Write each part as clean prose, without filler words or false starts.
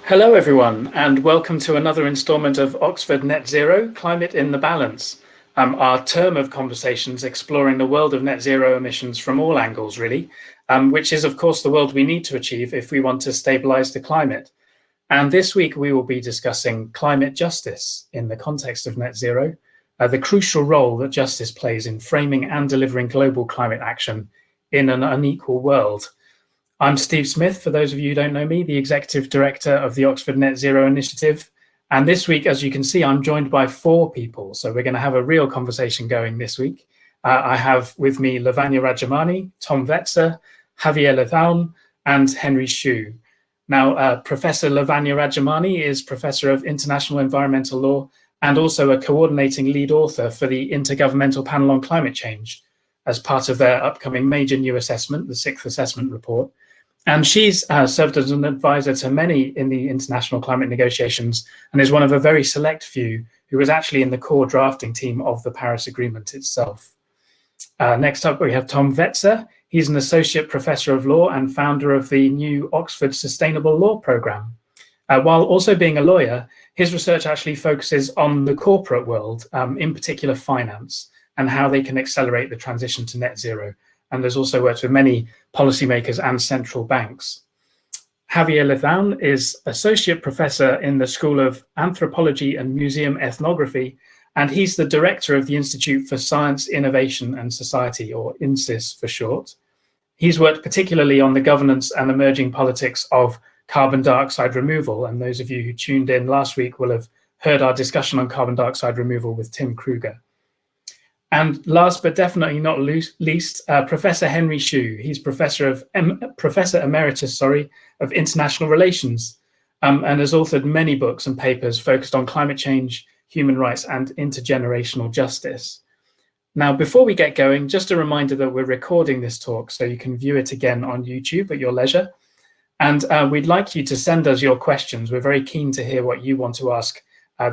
Hello, everyone, and welcome to another instalment of Oxford Net Zero, Climate in the Balance, our term of conversations exploring the world of net zero emissions from all angles, really, which is, of course, the world we need to achieve if we want to stabilize the climate. And this week, we will be discussing climate justice in the context of net zero, the crucial role that justice plays in framing and delivering global climate action in an unequal world. I'm Steve Smith, for those of you who don't know me, the Executive Director of the Oxford Net Zero Initiative. And this week, as you can see, I'm joined by 4 people. So we're going to have a real conversation going this week. I have with me Lavanya Rajamani, Thom Wetzer, Javier Lezaun, and Henry Shue. Now, Professor Lavanya Rajamani is Professor of International Environmental Law and also a coordinating lead author for the Intergovernmental Panel on Climate Change as part of their upcoming major new assessment, the 6th Assessment Report. And she's served as an advisor to many in the international climate negotiations and is one of a very select few who was actually in the core drafting team of the Paris Agreement itself. Next up, we have Thom Wetzer. He's an associate professor of law and founder of the new Oxford Sustainable Law Programme. While also being a lawyer, his research actually focuses on the corporate world, in particular finance, and how they can accelerate the transition to net zero. And there's also worked with many policymakers and central banks. Javier Lezaun is Associate Professor in the School of Anthropology and Museum Ethnography, and he's the Director of the Institute for Science, Innovation and Society, or INSIS for short. He's worked particularly on the governance and emerging politics of carbon dioxide removal, and those of you who tuned in last week will have heard our discussion on carbon dioxide removal with Tim Kruger. And last but definitely not least, Professor Henry Shue. He's Professor Emeritus of International Relations and has authored many books and papers focused on climate change, human rights, and intergenerational justice. Now, before we get going, just a reminder that we're recording this talk so you can view it again on YouTube at your leisure. And we'd like you to send us your questions. We're very keen to hear what you want to ask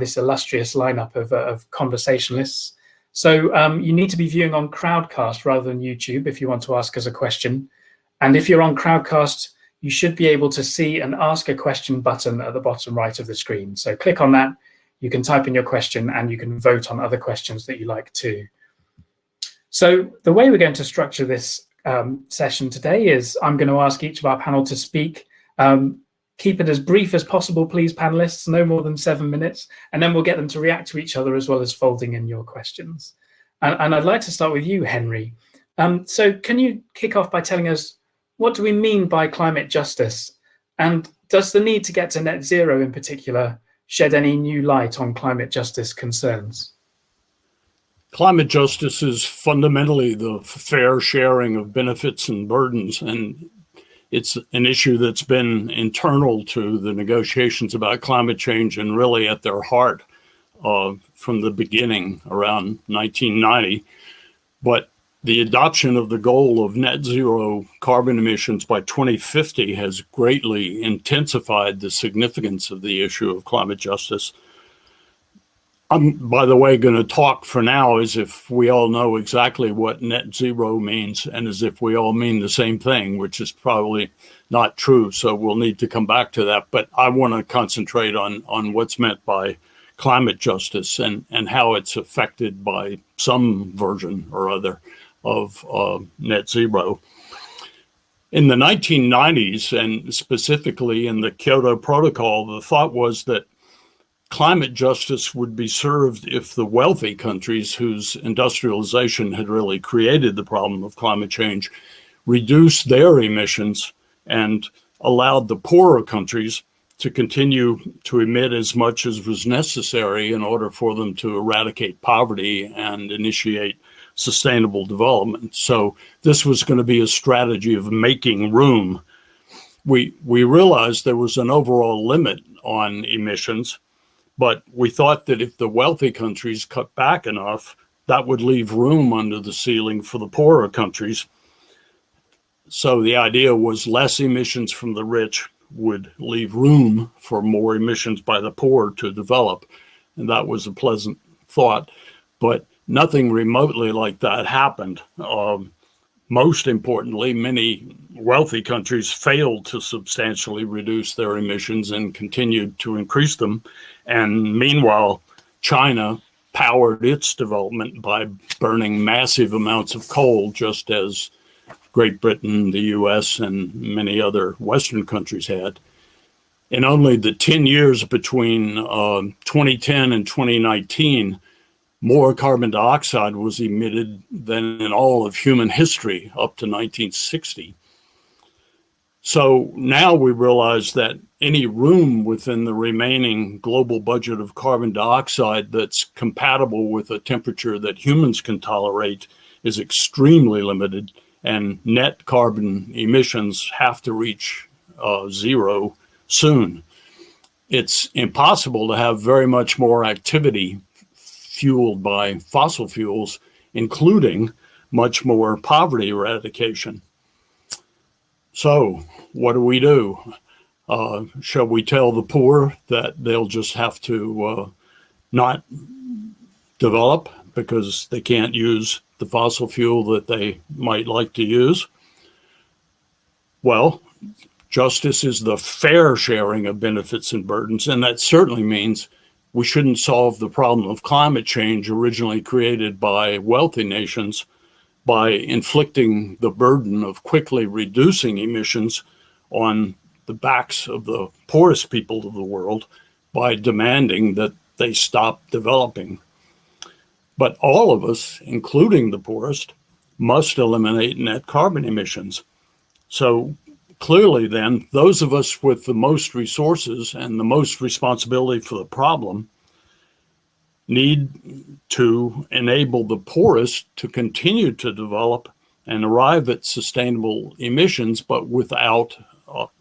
this illustrious lineup of conversationalists. So you need to be viewing on Crowdcast rather than YouTube if you want to ask us a question. And if you're on Crowdcast, you should be able to see an Ask a Question button at the bottom right of the screen. So click on that, you can type in your question and you can vote on other questions that you like too. So the way we're going to structure this session today is I'm going to ask each of our panel to speak. Keep it as brief as possible, please, panelists, no more than 7 minutes, and then we'll get them to react to each other as well as folding in your questions. And I'd like to start with you, Henry. So can you kick off by telling us, what do we mean by climate justice? And does the need to get to net zero in particular shed any new light on climate justice concerns? Climate justice is fundamentally the fair sharing of benefits and burdens, and it's an issue that's been internal to the negotiations about climate change and really at their heart from the beginning around 1990. But the adoption of the goal of net zero carbon emissions by 2050 has greatly intensified the significance of the issue of climate justice. I'm, by the way, going to talk for now as if we all know exactly what net zero means and as if we all mean the same thing, which is probably not true. So we'll need to come back to that. But I want to concentrate on what's meant by climate justice and how it's affected by some version or other of net zero. In the 1990s, and specifically in the Kyoto Protocol, the thought was that climate justice would be served if the wealthy countries whose industrialization had really created the problem of climate change reduced their emissions and allowed the poorer countries to continue to emit as much as was necessary in order for them to eradicate poverty and initiate sustainable development. So this was going to be a strategy of making room. We realized there was an overall limit on emissions, but we thought that if the wealthy countries cut back enough, that would leave room under the ceiling for the poorer countries. So the idea was less emissions from the rich would leave room for more emissions by the poor to develop. And that was a pleasant thought, but nothing remotely like that happened. most importantly, many wealthy countries failed to substantially reduce their emissions and continued to increase them. And meanwhile, China powered its development by burning massive amounts of coal, just as Great Britain, the US, and many other Western countries had. In only the 10 years between 2010 and 2019, more carbon dioxide was emitted than in all of human history up to 1960. So now we realize that any room within the remaining global budget of carbon dioxide that's compatible with a temperature that humans can tolerate is extremely limited, and net carbon emissions have to reach zero soon. It's impossible to have very much more activity fueled by fossil fuels, including much more poverty eradication. So what do? Shall we tell the poor that they'll just have to not develop because they can't use the fossil fuel that they might like to use? Well, justice is the fair sharing of benefits and burdens, and that certainly means we shouldn't solve the problem of climate change originally created by wealthy nations by inflicting the burden of quickly reducing emissions on the backs of the poorest people of the world by demanding that they stop developing. But all of us, including the poorest, must eliminate net carbon emissions. So clearly then, those of us with the most resources and the most responsibility for the problem need to enable the poorest to continue to develop and arrive at sustainable emissions, but without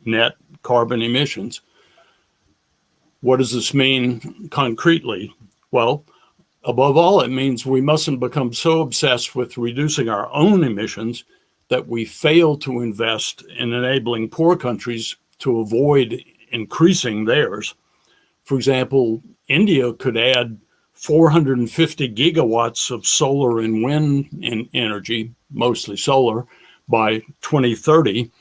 net carbon emissions. What does this mean concretely? Well, above all, it means we mustn't become so obsessed with reducing our own emissions that we fail to invest in enabling poor countries to avoid increasing theirs. For example, India could add 450 gigawatts of solar and wind energy, mostly solar, by 2030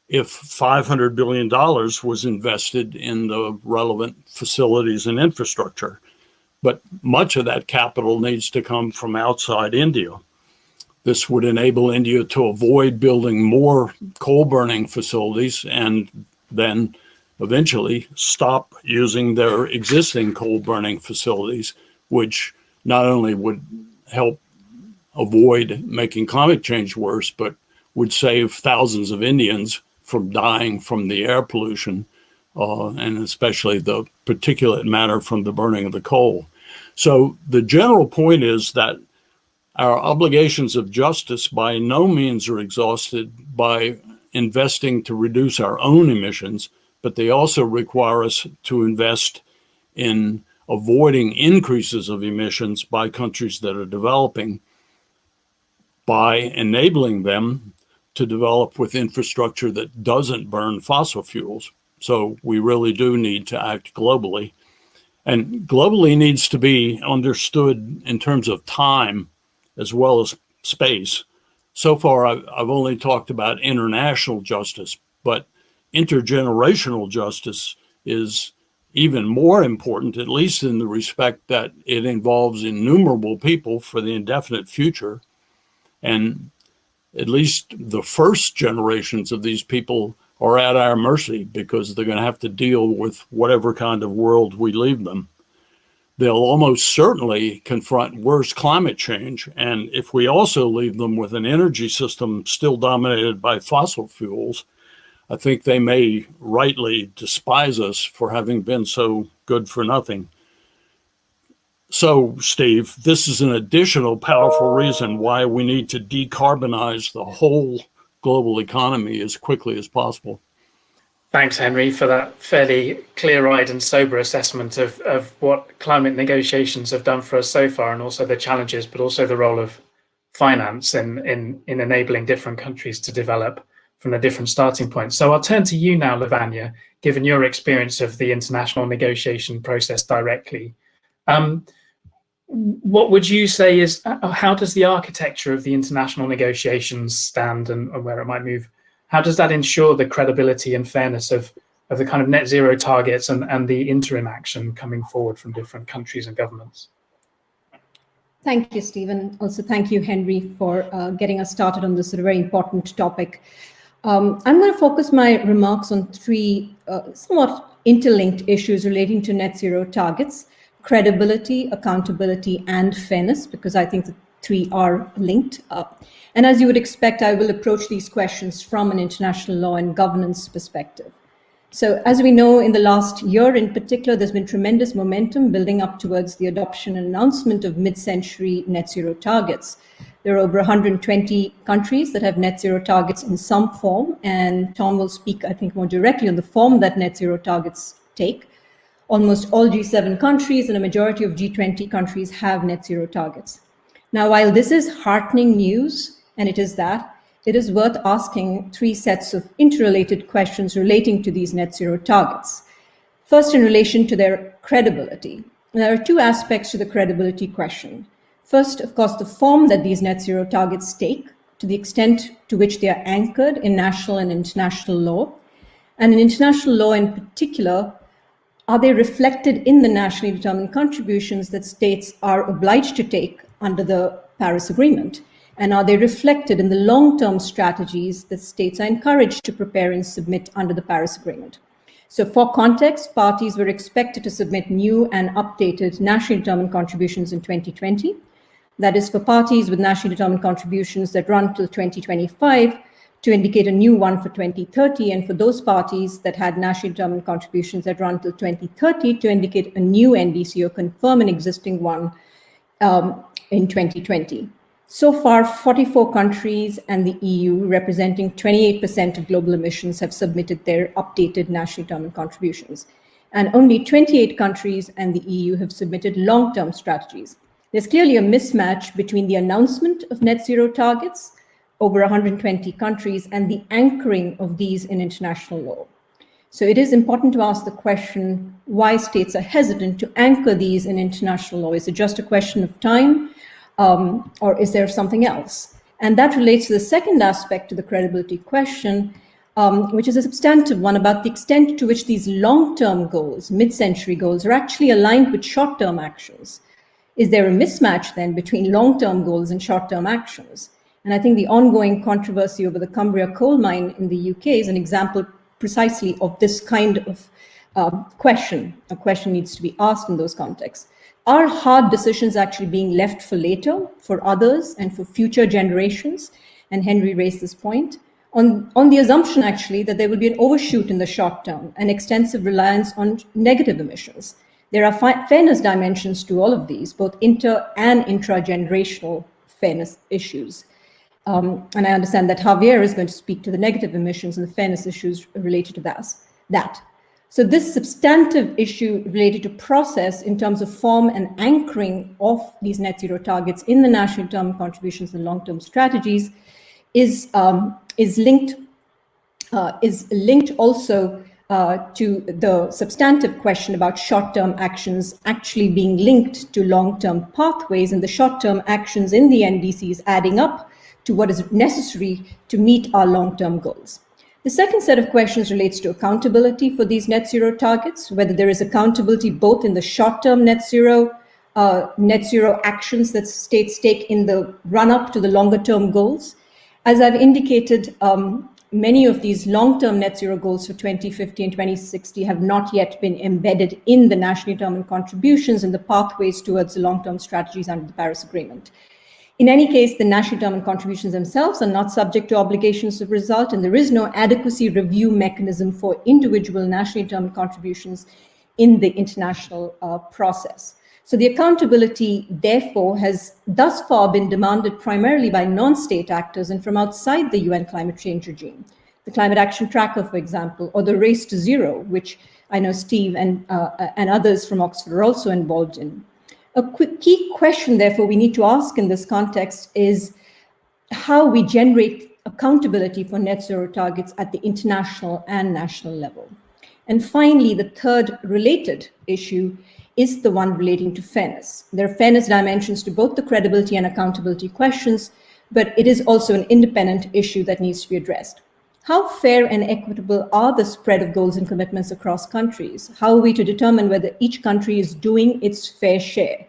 if $500 billion was invested in the relevant facilities and infrastructure. But much of that capital needs to come from outside India. This would enable India to avoid building more coal-burning facilities and then eventually stop using their existing coal-burning facilities, which not only would help avoid making climate change worse, but would save thousands of Indians from dying from the air pollution, and especially the particulate matter from the burning of the coal. So the general point is that our obligations of justice by no means are exhausted by investing to reduce our own emissions, but they also require us to invest in avoiding increases of emissions by countries that are developing by enabling them to develop with infrastructure that doesn't burn fossil fuels. So we really do need to act globally. And globally needs to be understood in terms of time as well as space. So far, I've only talked about international justice, but intergenerational justice is even more important, at least in the respect that it involves innumerable people for the indefinite future. And at least the first generations of these people are at our mercy because they're going to have to deal with whatever kind of world we leave them. They'll almost certainly confront worse climate change. And if we also leave them with an energy system still dominated by fossil fuels, I think they may rightly despise us for having been so good for nothing. So, Steve, this is an additional powerful reason why we need to decarbonize the whole global economy as quickly as possible. Thanks, Henry, for that fairly clear-eyed and sober assessment of what climate negotiations have done for us so far, and also the challenges, but also the role of finance in enabling different countries to develop from a different starting point. So I'll turn to you now, Lavanya, given your experience of the international negotiation process directly. What would you say is, how does the architecture of the international negotiations stand and where it might move? How does that ensure the credibility and fairness of the kind of net zero targets and the interim action coming forward from different countries and governments? Thank you, Stephen. Also, thank you, Henry, for getting us started on this very important topic. I'm going to focus my remarks on three somewhat interlinked issues relating to net zero targets: credibility, accountability, and fairness, because I think the three are linked. And as you would expect, I will approach these questions from an international law and governance perspective. So as we know, in the last year in particular, there's been tremendous momentum building up towards the adoption and announcement of mid-century net zero targets. There are over 120 countries that have net zero targets in some form, and Thom will speak, I think, more directly on the form that net zero targets take. Almost all G7 countries and a majority of G20 countries have net zero targets. Now, while this is heartening news, and it is that, it is worth asking three sets of interrelated questions relating to these net zero targets. First, in relation to their credibility. There are two aspects to the credibility question. First, of course, the form that these net zero targets take, to the extent to which they are anchored in national and international law. And in international law in particular, are they reflected in the nationally determined contributions that states are obliged to take under the Paris Agreement? And are they reflected in the long-term strategies that states are encouraged to prepare and submit under the Paris Agreement? So for context, parties were expected to submit new and updated nationally determined contributions in 2020. That is, for parties with nationally determined contributions that run till 2025 to indicate a new one for 2030, and for those parties that had nationally determined contributions that run till 2030 to indicate a new NDC or confirm an existing one in 2020. So far, 44 countries and the EU, representing 28% of global emissions, have submitted their updated nationally determined contributions. And only 28 countries and the EU have submitted long-term strategies. There's clearly a mismatch between the announcement of net zero targets, over 120 countries, and the anchoring of these in international law. So it is important to ask the question why states are hesitant to anchor these in international law. Is it just a question of time? Or is there something else? And that relates to the second aspect to the credibility question, which is a substantive one about the extent to which these long-term goals, mid-century goals, are actually aligned with short-term actions. Is there a mismatch then between long-term goals and short-term actions? And I think the ongoing controversy over the Cumbria coal mine in the UK is an example precisely of this kind of question. A question needs to be asked in those contexts. Are hard decisions actually being left for later, for others, and for future generations? And Henry raised this point on the assumption, actually, that there will be an overshoot in the short term, an extensive reliance on negative emissions. There are fairness dimensions to all of these, both inter and intra-generational fairness issues. And I understand that Javier is going to speak to the negative emissions and the fairness issues related to that. So this substantive issue related to process in terms of form and anchoring of these net zero targets in the national determined contributions and long-term strategies is linked also to the substantive question about short-term actions actually being linked to long-term pathways, and the short-term actions in the NDCs adding up to what is necessary to meet our long-term goals. The second set of questions relates to accountability for these net zero targets, whether there is accountability both in the short-term net zero actions that states take in the run-up to the longer-term goals. As I've indicated, many of these long-term net zero goals for 2050 and 2060 have not yet been embedded in the nationally determined contributions and the pathways towards the long-term strategies under the Paris Agreement. In any case, the nationally determined contributions themselves are not subject to obligations of result, and there is no adequacy review mechanism for individual nationally determined contributions in the international process. So the accountability, therefore, has thus far been demanded primarily by non-state actors and from outside the UN climate change regime. The Climate Action Tracker, for example, or the Race to Zero, which I know Steve and others from Oxford are also involved in. A key question, therefore, we need to ask in this context is how we generate accountability for net zero targets at the international and national level. And finally, the third related issue is the one relating to fairness. There are fairness dimensions to both the credibility and accountability questions, but it is also an independent issue that needs to be addressed. How fair and equitable are the spread of goals and commitments across countries? How are we to determine whether each country is doing its fair share?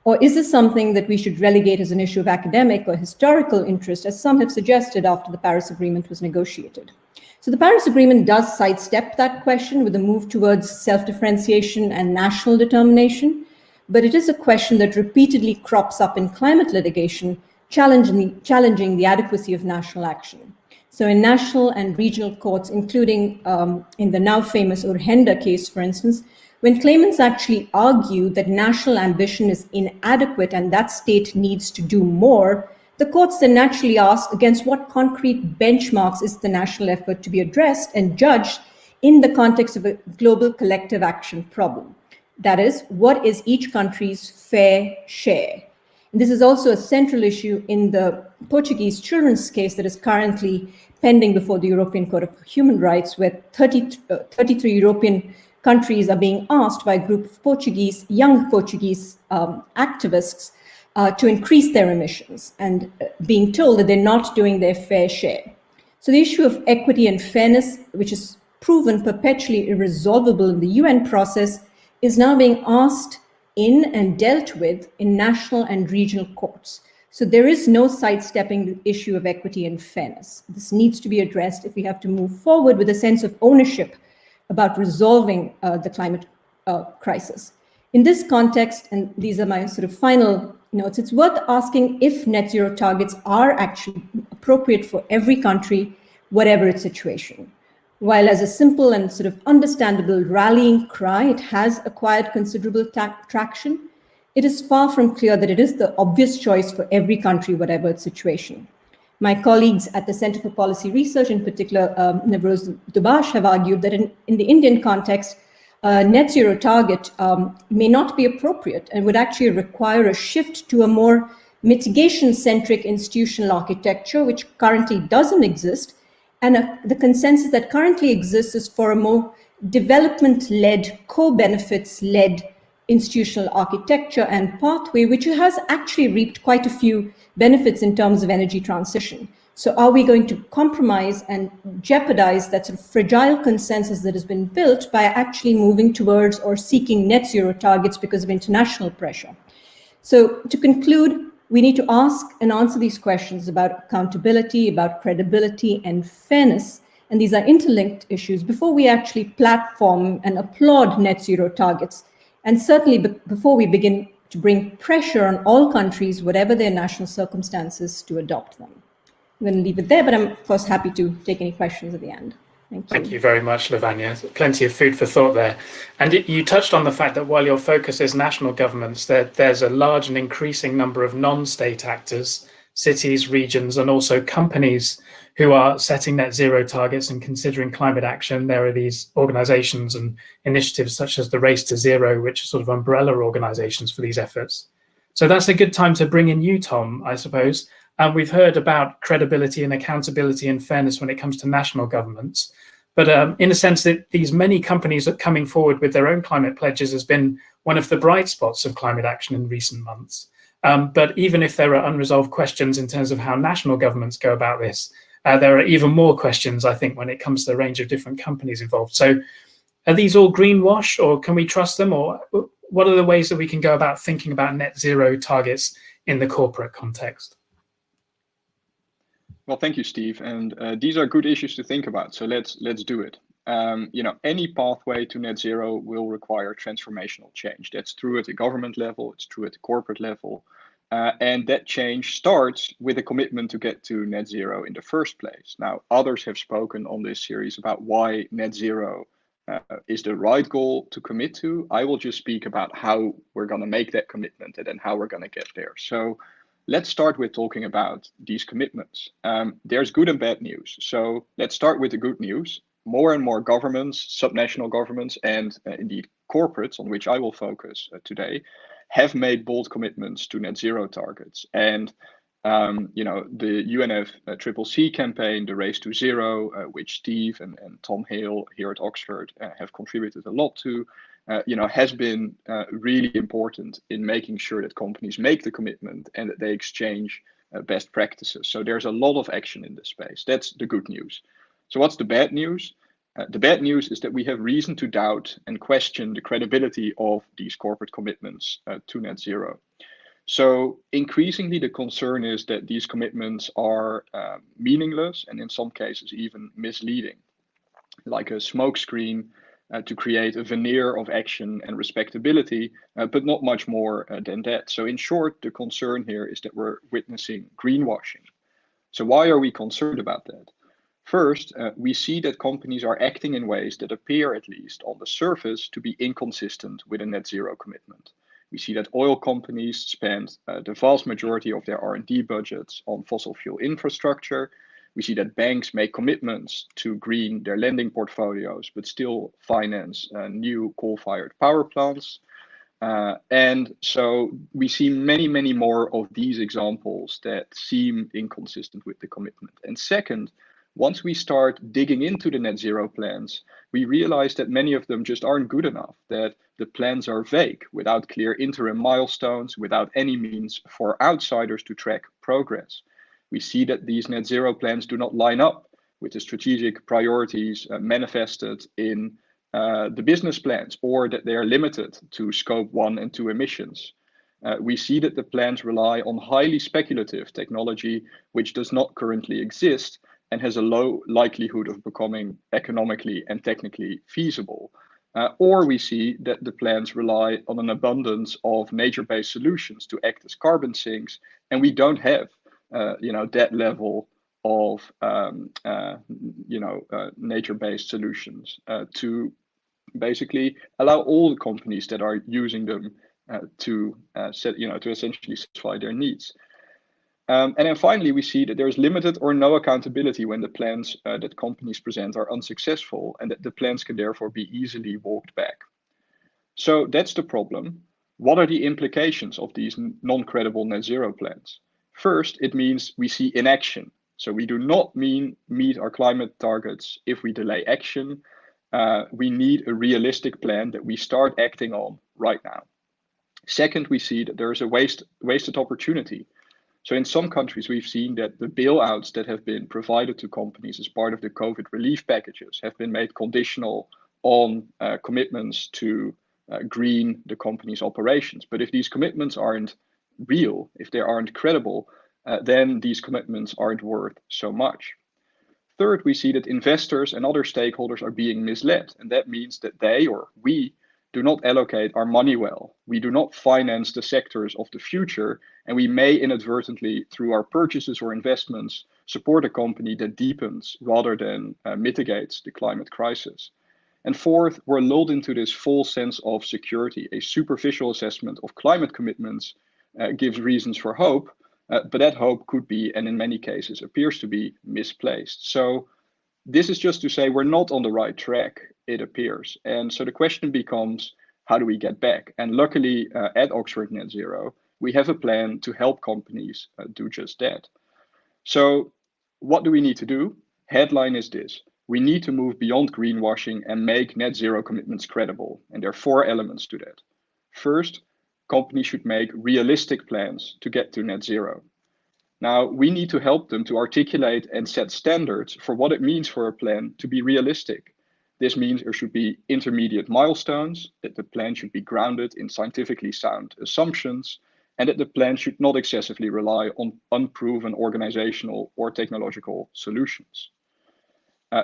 Or is this something that we should relegate as an issue of academic or historical interest, as some have suggested after the Paris Agreement was negotiated? So the Paris Agreement does sidestep that question with a move towards self-differentiation and national determination, but it is a question that repeatedly crops up in climate litigation, challenging the adequacy of national action. So in national and regional courts, including in the now famous Urgenda case, for instance, when claimants actually argue that national ambition is inadequate and that state needs to do more, the courts then naturally ask against what concrete benchmarks is the national effort to be addressed and judged in the context of a global collective action problem. That is, what is each country's fair share? And this is also a central issue in the Portuguese children's case that is currently pending before the European Court of Human Rights, where 33 European countries are being asked by a group of young Portuguese activists to increase their emissions and being told that they're not doing their fair share. So the issue of equity and fairness, which is proven perpetually irresolvable in the UN process, is now being asked in and dealt with in national and regional courts. So there is no sidestepping the issue of equity and fairness. This needs to be addressed if we have to move forward with a sense of ownership about resolving the climate crisis. In this context, and these are my sort of final notes, it's worth asking if net zero targets are actually appropriate for every country, whatever its situation. While as a simple and sort of understandable rallying cry, it has acquired considerable traction, it is far from clear that it is the obvious choice for every country, whatever its situation. My colleagues at the Center for Policy Research, in particular, Navroz Dubash, have argued that in the Indian context, net zero target may not be appropriate and would actually require a shift to a more mitigation-centric institutional architecture, which currently doesn't exist. And the consensus that currently exists is for a more development-led, co-benefits-led institutional architecture and pathway, which has actually reaped quite a few benefits in terms of energy transition. So are we going to compromise and jeopardize that sort of fragile consensus that has been built by actually moving towards or seeking net zero targets because of international pressure? So to conclude, we need to ask and answer these questions about accountability, about credibility and fairness. And these are interlinked issues before we actually platform and applaud net zero targets. And certainly before we begin to bring pressure on all countries, whatever their national circumstances, to adopt them. I'm going to leave it there, but I'm of course happy to take any questions at the end. Thank you. Thank you very much, Lavanya. Plenty of food for thought there. And you touched on the fact that while your focus is national governments, there's a large and increasing number of non-state actors, cities, regions, and also companies who are setting net zero targets and considering climate action. There are these organizations and initiatives such as the Race to Zero, which are sort of umbrella organizations for these efforts. So that's a good time to bring in you, Thom, I suppose. We've heard about credibility and accountability and fairness when it comes to national governments. But in a sense, that these many companies that are coming forward with their own climate pledges has been one of the bright spots of climate action in recent months. But even if there are unresolved questions in terms of how national governments go about this, there are even more questions, I think, when it comes to the range of different companies involved. So are these all greenwash, or can we trust them? Or what are the ways that we can go about thinking about net zero targets in the corporate context? Well, thank you, Steve. And these are good issues to think about. So let's do it. Any pathway to net zero will require transformational change. That's true at the government level. It's true at the corporate level. And that change starts with a commitment to get to net zero in the first place. Now, others have spoken on this series about why net zero is the right goal to commit to. I will just speak about how we're going to make that commitment and then how we're going to get there. So let's start with talking about these commitments. There's good and bad news. So let's start with the good news. More and more governments, subnational governments, and indeed corporates, on which I will focus today, have made bold commitments to net zero targets. And The UNFCCC campaign, the Race to Zero, which Steve and Thom Hale here at Oxford have contributed a lot to, has been really important in making sure that companies make the commitment and that they exchange best practices. So there's a lot of action in this space. That's the good news. So what's the bad news? The bad news is that we have reason to doubt and question the credibility of these corporate commitments to net zero. So increasingly, the concern is that these commitments are meaningless and in some cases even misleading, like a smokescreen to create a veneer of action and respectability, but not much more than that. So in short, the concern here is that we're witnessing greenwashing. So why are we concerned about that? First, we see that companies are acting in ways that appear, at least on the surface, to be inconsistent with a net zero commitment. We see that oil companies spend the vast majority of their R&D budgets on fossil fuel infrastructure. We see that banks make commitments to green their lending portfolios, but still finance new coal-fired power plants. And so we see many, many more of these examples that seem inconsistent with the commitment. And second, once we start digging into the net zero plans, we realize that many of them just aren't good enough, that the plans are vague, without clear interim milestones, without any means for outsiders to track progress. We see that these net zero plans do not line up with the strategic priorities manifested in the business plans, or that they are limited to scope 1 and 2 emissions. We see that the plans rely on highly speculative technology, which does not currently exist, and has a low likelihood of becoming economically and technically feasible. Or we see that the plans rely on an abundance of nature-based solutions to act as carbon sinks, and we don't have, that level of, nature-based solutions to basically allow all the companies that are using them to essentially satisfy their needs. And then finally, we see that there is limited or no accountability when the plans that companies present are unsuccessful, and that the plans can therefore be easily walked back. So that's the problem. What are the implications of these non-credible net zero plans? First, it means we see inaction. So we do not meet our climate targets if we delay action. We need a realistic plan that we start acting on right now. Second, we see that there is a wasted opportunity. So in some countries, we've seen that the bailouts that have been provided to companies as part of the COVID relief packages have been made conditional on commitments to green the company's operations. But if these commitments aren't real, if they aren't credible, then these commitments aren't worth so much. Third, we see that investors and other stakeholders are being misled. And that means that they, or we, do not allocate our money well. We do not finance the sectors of the future, and we may inadvertently, through our purchases or investments, support a company that deepens rather than mitigates the climate crisis. And fourth, we're lulled into this false sense of security. A superficial assessment of climate commitments gives reasons for hope, but that hope could be, and in many cases appears to be, misplaced. So this is just to say we're not on the right track, it appears. And so the question becomes, how do we get back? And luckily at Oxford Net Zero, we have a plan to help companies do just that. So what do we need to do? Headline is this: we need to move beyond greenwashing and make net zero commitments credible. And there are 4 elements to that. First, companies should make realistic plans to get to net zero. Now, we need to help them to articulate and set standards for what it means for a plan to be realistic. This means there should be intermediate milestones, that the plan should be grounded in scientifically sound assumptions, and that the plan should not excessively rely on unproven organizational or technological solutions.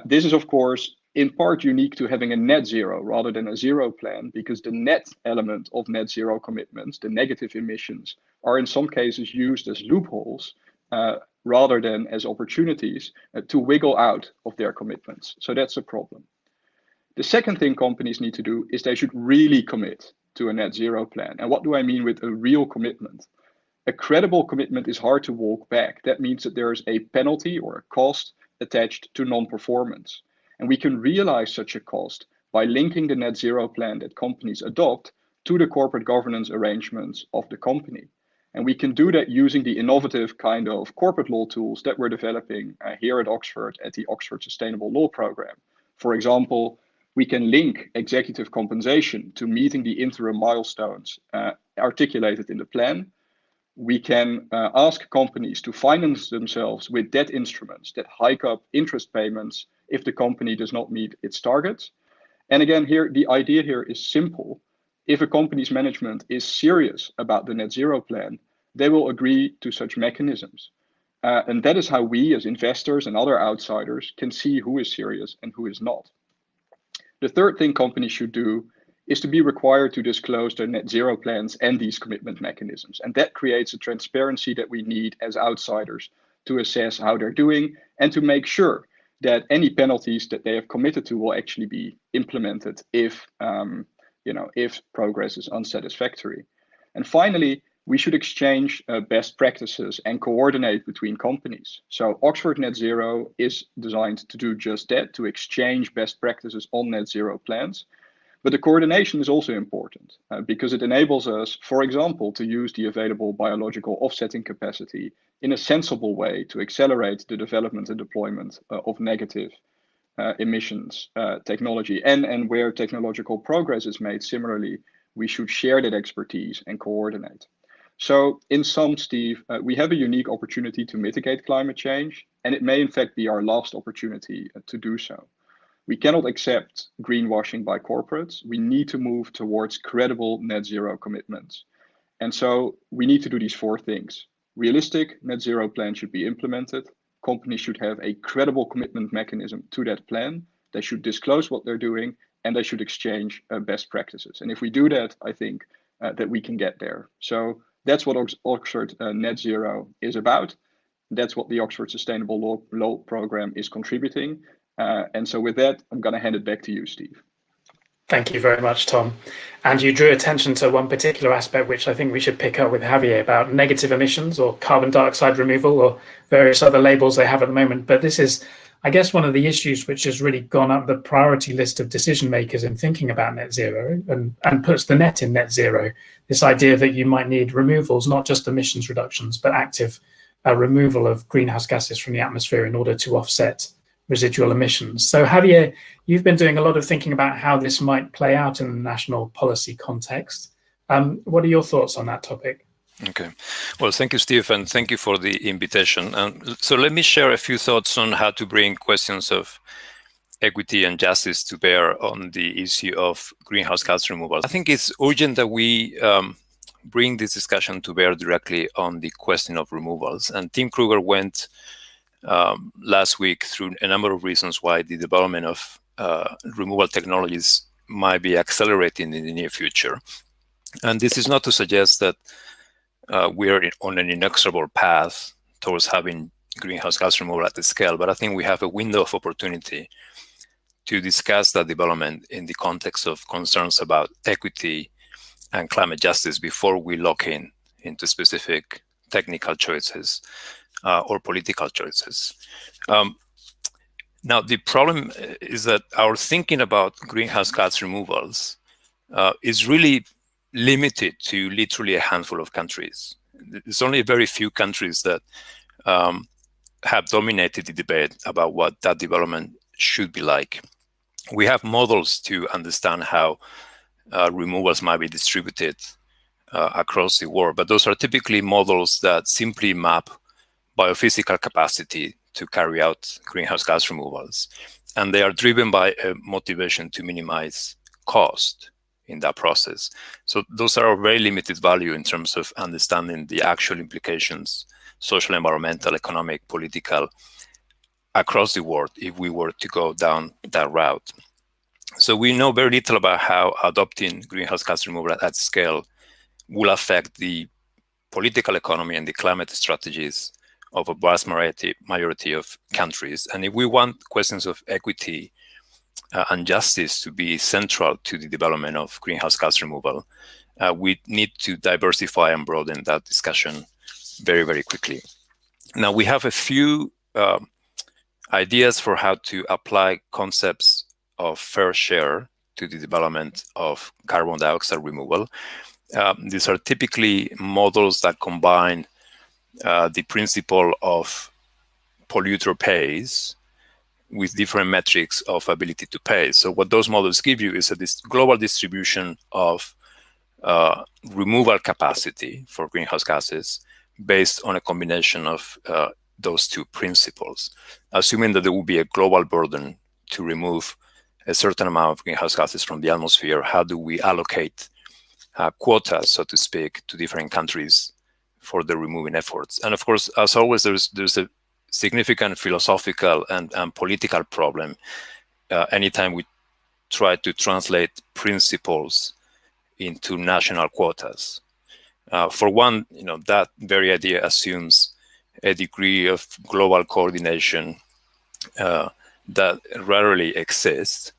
This is, of course, in part unique to having a net zero rather than a zero plan, because the net element of net zero commitments, the negative emissions, are in some cases used as loopholes rather than as opportunities to wiggle out of their commitments. So that's a problem. The second thing companies need to do is they should really commit to a net zero plan. And what do I mean with a real commitment? A credible commitment is hard to walk back. That means that there is a penalty or a cost attached to non-performance. And we can realize such a cost by linking the net zero plan that companies adopt to the corporate governance arrangements of the company. And we can do that using the innovative kind of corporate law tools that we're developing here at Oxford at the Oxford Sustainable Law Program. For example, we can link executive compensation to meeting the interim milestones articulated in the plan. We can ask companies to finance themselves with debt instruments that hike up interest payments if the company does not meet its targets. And again, here, the idea here is simple. If a company's management is serious about the net zero plan, they will agree to such mechanisms. And that is how we as investors and other outsiders can see who is serious and who is not. The third thing companies should do is to be required to disclose their net zero plans and these commitment mechanisms. And that creates a transparency that we need as outsiders to assess how they're doing and to make sure that any penalties that they have committed to will actually be implemented if progress is unsatisfactory. And finally, we should exchange best practices and coordinate between companies. So Oxford Net Zero is designed to do just that, to exchange best practices on net zero plans. But the coordination is also important because it enables us, for example, to use the available biological offsetting capacity in a sensible way to accelerate the development and deployment of negative emissions technology. And where technological progress is made, similarly, we should share that expertise and coordinate. So in sum, Steve, we have a unique opportunity to mitigate climate change, and it may in fact be our last opportunity to do so. We cannot accept greenwashing by corporates. We need to move towards credible net zero commitments. And so we need to do these four things. Realistic net zero plan should be implemented. Companies should have a credible commitment mechanism to that plan. They should disclose what they're doing, and they should exchange best practices. And if we do that, I think that we can get there. So that's what Oxford Net Zero is about. That's what the Oxford Sustainable Law Program is contributing. And so with that, I'm going to hand it back to you, Steve. Thank you very much, Thom. And you drew attention to one particular aspect, which I think we should pick up with Javier, about negative emissions or carbon dioxide removal or various other labels they have at the moment. But this is, I guess, one of the issues which has really gone up the priority list of decision makers in thinking about net zero and puts the net in net zero. This idea that you might need removals, not just emissions reductions, but active removal of greenhouse gases from the atmosphere in order to offset residual emissions. So Javier, you've been doing a lot of thinking about how this might play out in the national policy context. What are your thoughts on that topic? Okay. Well, thank you, Steve, and thank you for the invitation. So let me share a few thoughts on how to bring questions of equity and justice to bear on the issue of greenhouse gas removal. I think it's urgent that we bring this discussion to bear directly on the question of removals. And Tim Kruger went last week through a number of reasons why the development of removal technologies might be accelerating in the near future. And this is not to suggest that we are on an inexorable path towards having greenhouse gas removal at the scale, but I think we have a window of opportunity to discuss that development in the context of concerns about equity and climate justice before we lock into specific technical choices or political choices. Now, the problem is that our thinking about greenhouse gas removals is really limited to literally a handful of countries. There's only very few countries that have dominated the debate about what that development should be like. We have models to understand how removals might be distributed across the world, but those are typically models that simply map biophysical capacity to carry out greenhouse gas removals. And they are driven by a motivation to minimize cost in that process. So those are of very limited value in terms of understanding the actual implications, social, environmental, economic, political, across the world if we were to go down that route. So we know very little about how adopting greenhouse gas removal at scale will affect the political economy and the climate strategies of a vast majority of countries. And if we want questions of equity and justice to be central to the development of greenhouse gas removal, we need to diversify and broaden that discussion very, very quickly. Now, we have a few ideas for how to apply concepts of fair share to the development of carbon dioxide removal. These are typically models that combine the principle of polluter pays with different metrics of ability to pay. So what those models give you is this global distribution of removal capacity for greenhouse gases based on a combination of those two principles. Assuming that there will be a global burden to remove a certain amount of greenhouse gases from the atmosphere, how do we allocate quotas, so to speak, to different countries for the removing efforts? And of course, as always, there's a significant philosophical and political problem anytime we try to translate principles into national quotas. For one, that very idea assumes a degree of global coordination that rarely exists.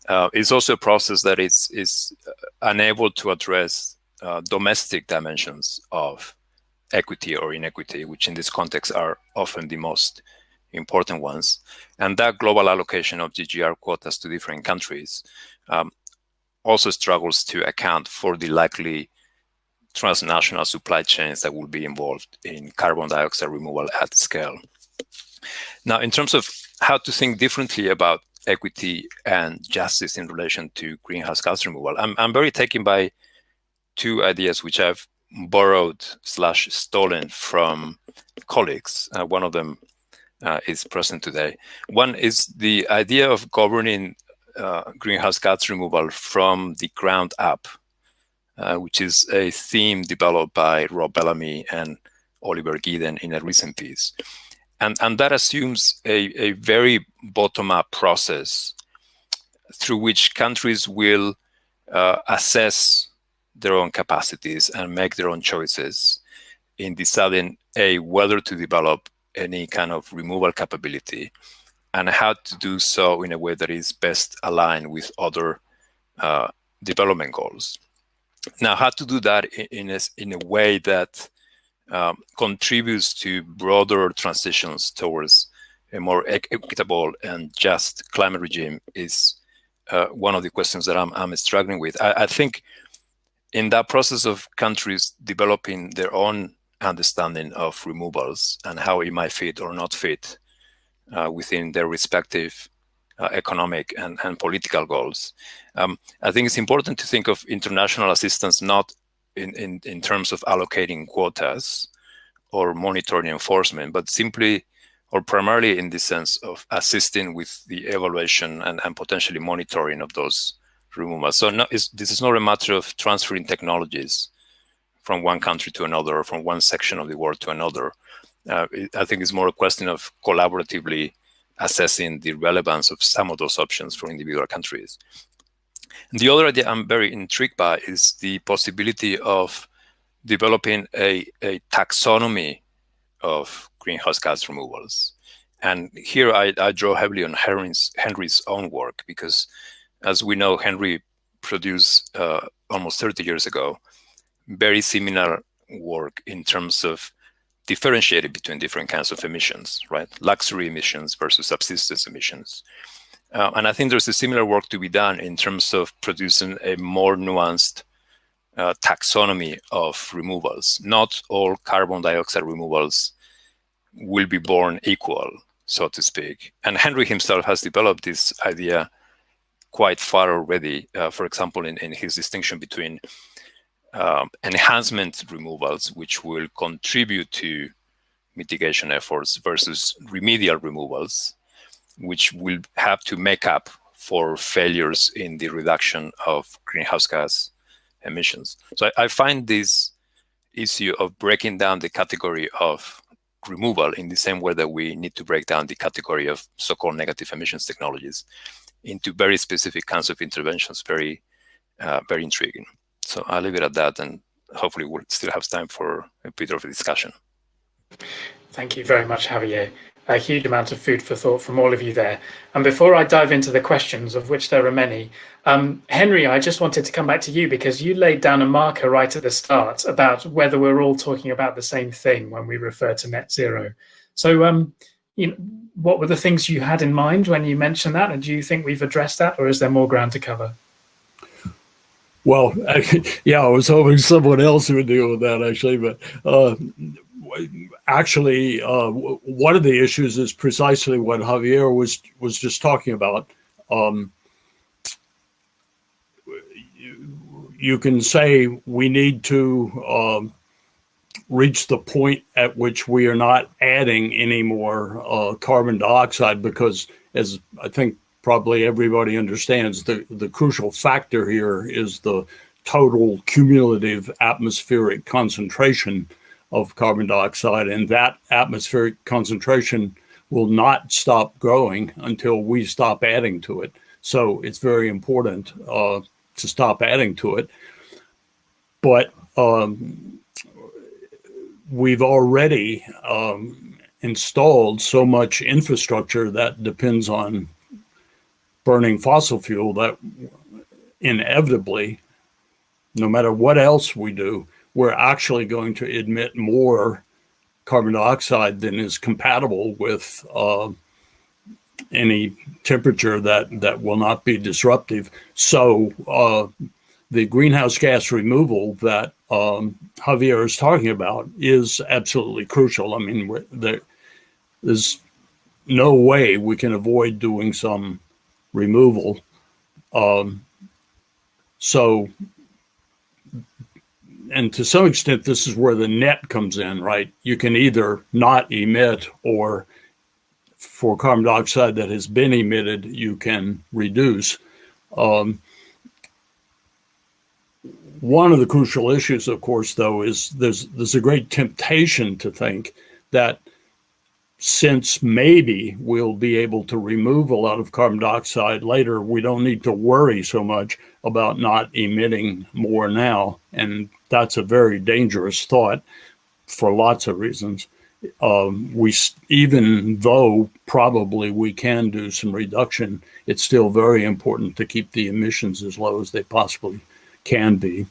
It's also a process that is unable to address domestic dimensions of equity or inequity, which in this context are often the most important ones. And that global allocation of GGR quotas to different countries also struggles to account for the likely transnational supply chains that will be involved in carbon dioxide removal at scale. Now, in terms of how to think differently about equity and justice in relation to greenhouse gas removal, I'm very taken by two ideas which I've borrowed/stolen from colleagues. One of them is present today. One is the idea of governing greenhouse gas removal from the ground up, which is a theme developed by Rob Bellamy and Oliver Gieden in a recent piece. And that assumes a very bottom-up process through which countries will assess their own capacities and make their own choices in deciding whether to develop any kind of removal capability and how to do so in a way that is best aligned with other development goals. Now, how to do that in a way that contributes to broader transitions towards a more equitable and just climate regime is one of the questions that I'm struggling with. I think in that process of countries developing their own understanding of removals and how it might fit or not fit within their respective economic and political goals, I think it's important to think of international assistance not in terms of allocating quotas or monitoring enforcement, but simply or primarily in the sense of assisting with the evaluation and potentially monitoring of those removals. So this is not a matter of transferring technologies from one country to another or from one section of the world to another. I think it's more a question of collaboratively assessing the relevance of some of those options for individual countries. And the other idea I'm very intrigued by is the possibility of developing a taxonomy of greenhouse gas removals. And here I draw heavily on Henry's own work, because as we know, Henry produced almost 30 years ago very similar work in terms of differentiating between different kinds of emissions, right? Luxury emissions versus subsistence emissions. And I think there's a similar work to be done in terms of producing a more nuanced taxonomy of removals. Not all carbon dioxide removals will be born equal, so to speak. And Henry himself has developed this idea quite far already, for example, in his distinction between enhancement removals, which will contribute to mitigation efforts, versus remedial removals, which will have to make up for failures in the reduction of greenhouse gas emissions. So I find this issue of breaking down the category of removal in the same way that we need to break down the category of so-called negative emissions technologies into very specific kinds of interventions very intriguing. So I'll leave it at that, and hopefully we'll still have time for a bit of a discussion. Thank you very much, Javier. A huge amount of food for thought from all of you there. And before I dive into the questions, of which there are many, Henry, I just wanted to come back to you because you laid down a marker right at the start about whether we're all talking about the same thing when we refer to net zero. So what were the things you had in mind when you mentioned that? And do you think we've addressed that, or is there more ground to cover? Well, yeah, I was hoping someone else would deal with that actually, but actually, one of the issues is precisely what Javier was just talking about. You can say we need to reach the point at which we are not adding any more carbon dioxide, because, as I think probably everybody understands, the crucial factor here is the total cumulative atmospheric concentration of carbon dioxide, and that atmospheric concentration will not stop growing until we stop adding to it. So it's very important to stop adding to it. But we've already installed so much infrastructure that depends on burning fossil fuel that inevitably, no matter what else we do, we're actually going to emit more carbon dioxide than is compatible with any temperature that will not be disruptive. So the greenhouse gas removal that Javier is talking about is absolutely crucial. I mean, there's no way we can avoid doing some removal. So, and to some extent, this is where the net comes in, right? You can either not emit, or for carbon dioxide that has been emitted, you can reduce. One of the crucial issues, of course, though, is there's a great temptation to think that since maybe we'll be able to remove a lot of carbon dioxide later, we don't need to worry so much about not emitting more now. And that's a very dangerous thought for lots of reasons. Even though probably we can do some reduction, it's still very important to keep the emissions as low as they possibly can be.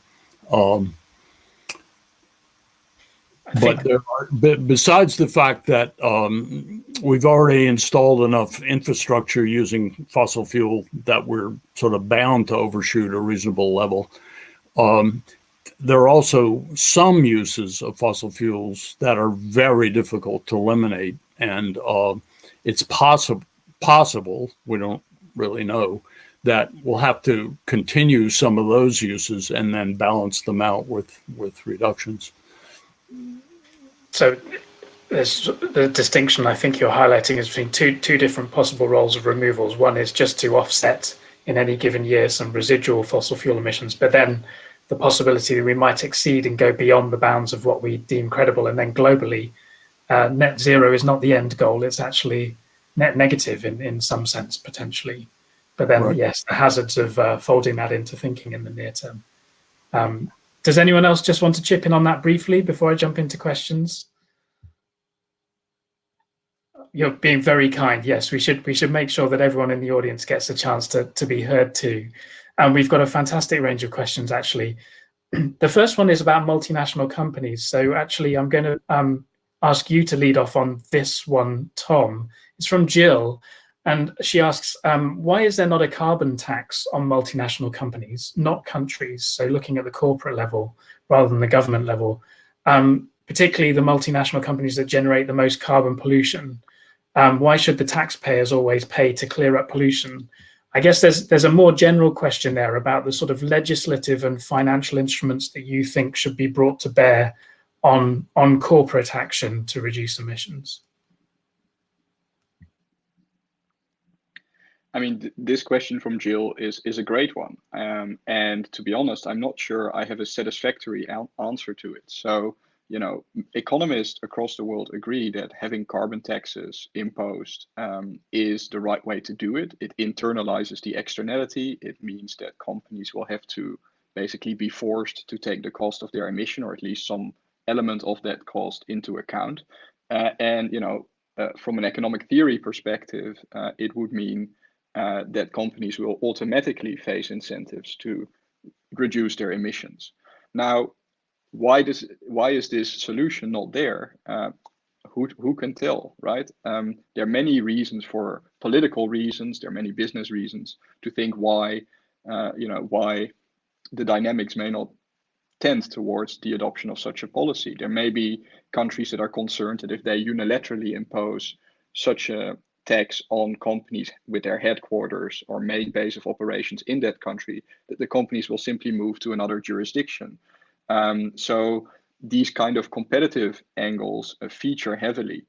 But besides the fact that we've already installed enough infrastructure using fossil fuel that we're sort of bound to overshoot a reasonable level, there are also some uses of fossil fuels that are very difficult to eliminate. And it's possible, we don't really know, that we'll have to continue some of those uses and then balance them out with reductions. So there's the distinction I think you're highlighting is between two different possible roles of removals. One is just to offset in any given year some residual fossil fuel emissions, but then the possibility that we might exceed and go beyond the bounds of what we deem credible. And then globally, net zero is not the end goal. It's actually net negative in some sense, potentially. But then, right. Yes, the hazards of folding that into thinking in the near term. Does anyone else just want to chip in on that briefly before I jump into questions? You're being very kind. Yes, we should make sure that everyone in the audience gets a chance to be heard too. And we've got a fantastic range of questions, actually. The first one is about multinational companies. So actually, I'm going to ask you to lead off on this one, Thom. It's from Jill. And she asks, why is there not a carbon tax on multinational companies, not countries? So looking at the corporate level rather than the government level, particularly the multinational companies that generate the most carbon pollution. Why should the taxpayers always pay to clear up pollution? I guess there's a more general question there about the sort of legislative and financial instruments that you think should be brought to bear on corporate action to reduce emissions. I mean, this question from Jill is a great one. And to be honest, I'm not sure I have a satisfactory answer to it. So, you know, economists across the world agree that having carbon taxes imposed is the right way to do it. It internalizes the externality. It means that companies will have to basically be forced to take the cost of their emission, or at least some element of that cost, into account. And, you know, from an economic theory perspective, it would mean that companies will automatically face incentives to reduce their emissions. Now, why is this solution not there? Who can tell, right? There are many reasons, for political reasons. There are many business reasons to think why the dynamics may not tend towards the adoption of such a policy. There may be countries that are concerned that if they unilaterally impose such a tax on companies with their headquarters or main base of operations in that country, that the companies will simply move to another jurisdiction. So these kind of competitive angles feature heavily.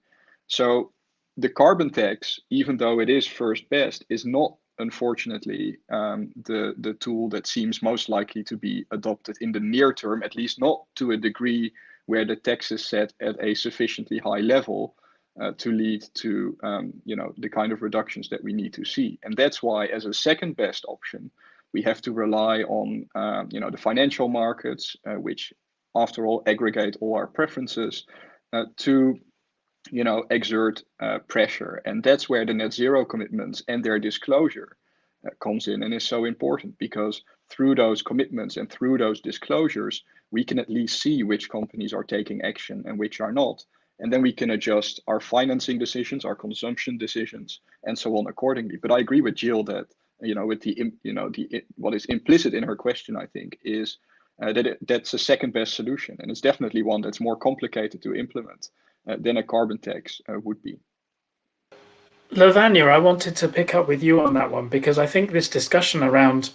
So the carbon tax, even though it is first best, is not, unfortunately, the tool that seems most likely to be adopted in the near term, at least not to a degree where the tax is set at a sufficiently high level to lead to the kind of reductions that we need to see. And that's why, as a second best option, we have to rely on the financial markets, which after all aggregate all our preferences, to exert pressure. And that's where the net zero commitments and their disclosure comes in and is so important, because through those commitments and through those disclosures, we can at least see which companies are taking action and which are not. And then we can adjust our financing decisions, our consumption decisions, and so on accordingly. But I agree with Jill that, with what is implicit in her question, I think, is that's a second best solution. And it's definitely one that's more complicated to implement than a carbon tax would be. Lavanya, I wanted to pick up with you on that one, because I think this discussion around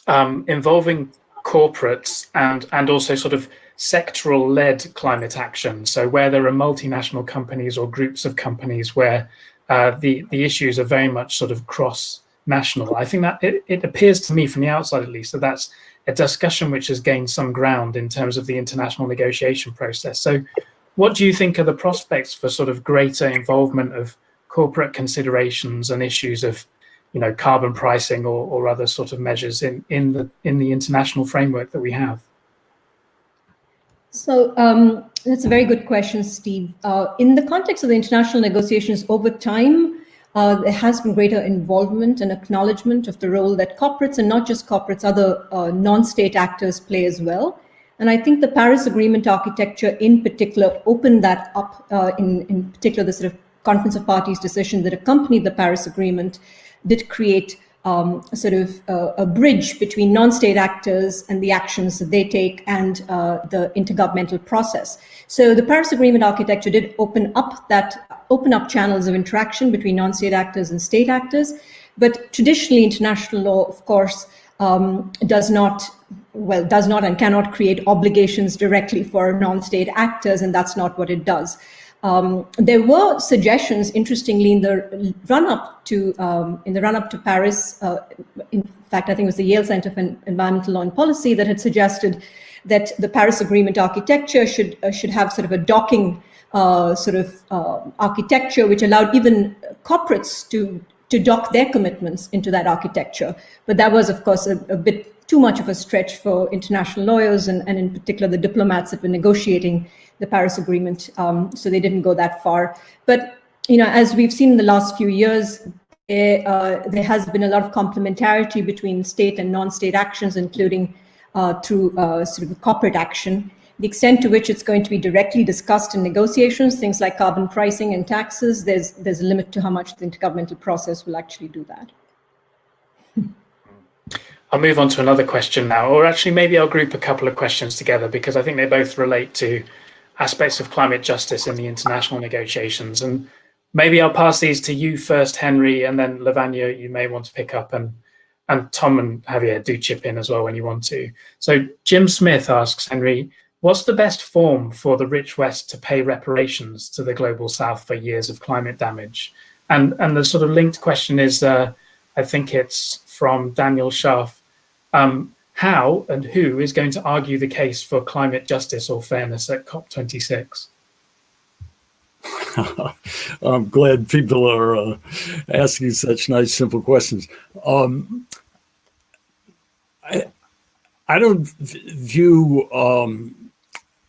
involving corporates and also sort of sectoral-led climate action, so where there are multinational companies or groups of companies where the issues are very much sort of cross-national, I think that it appears to me from the outside at least that that's a discussion which has gained some ground in terms of the international negotiation process. So what do you think are the prospects for sort of greater involvement of corporate considerations and issues of, carbon pricing or other sort of measures in the international framework that we have? So that's a very good question, Steve. In the context of the international negotiations over time, there has been greater involvement and acknowledgement of the role that corporates, and not just corporates, other non-state actors play as well. And I think the Paris Agreement architecture in particular opened that up, in particular the sort of Conference of Parties decision that accompanied the Paris Agreement did create a bridge between non-state actors and the actions that they take and the intergovernmental process. So the Paris Agreement architecture did open up channels of interaction between non-state actors and state actors. But traditionally, international law, of course, does not and cannot create obligations directly for non-state actors, and that's not what it does. There were suggestions, interestingly, in the run-up to Paris. In fact, I think it was the Yale Center for Environmental Law and Policy that had suggested that the Paris Agreement architecture should have sort of a docking architecture, which allowed even corporates to dock their commitments into that architecture. But that was, of course, a bit too much of a stretch for international lawyers and in particular the diplomats that were negotiating the Paris Agreement. So they didn't go that far. But as we've seen in the last few years, there has been a lot of complementarity between state and non-state actions, including through corporate action. The extent to which it's going to be directly discussed in negotiations, things like carbon pricing and taxes, there's a limit to how much the intergovernmental process will actually do that. I'll move on to another question now, or actually maybe I'll group a couple of questions together because I think they both relate to aspects of climate justice in the international negotiations. And maybe I'll pass these to you first, Henry, and then Lavanya, you may want to pick up, and Thom and Javier do chip in as well when you want to. So Jim Smith asks, Henry, what's the best form for the rich West to pay reparations to the global South for years of climate damage? And the sort of linked question is, I think it's from Daniel Scharf, how and who is going to argue the case for climate justice or fairness at COP26? I'm glad people are asking such nice, simple questions. I don't view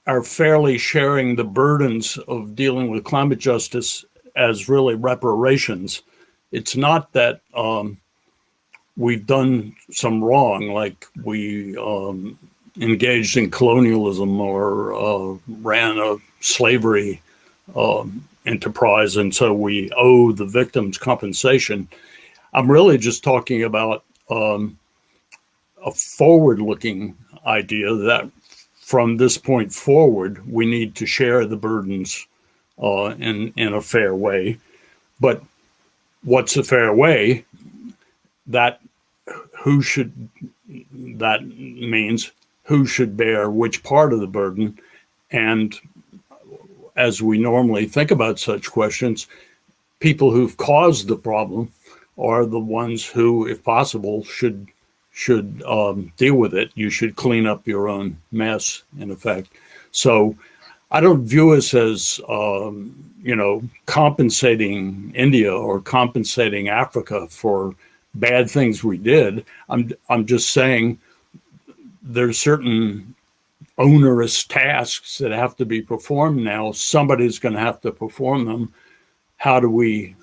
our fairly sharing the burdens of dealing with climate justice as really reparations. It's not that we've done some wrong, like we engaged in colonialism or ran a slavery enterprise, and so we owe the victims compensation. I'm really just talking about a forward-looking idea that from this point forward, we need to share the burdens in a fair way. But what's a fair way? That means who should bear which part of the burden. And as we normally think about such questions, people who've caused the problem are the ones who, if possible, should deal with it. You should clean up your own mess, in effect. So I don't view us as, compensating India or compensating Africa for bad things we did. I'm just saying there's certain onerous tasks that have to be performed now. Somebody's going to have to perform them. How do we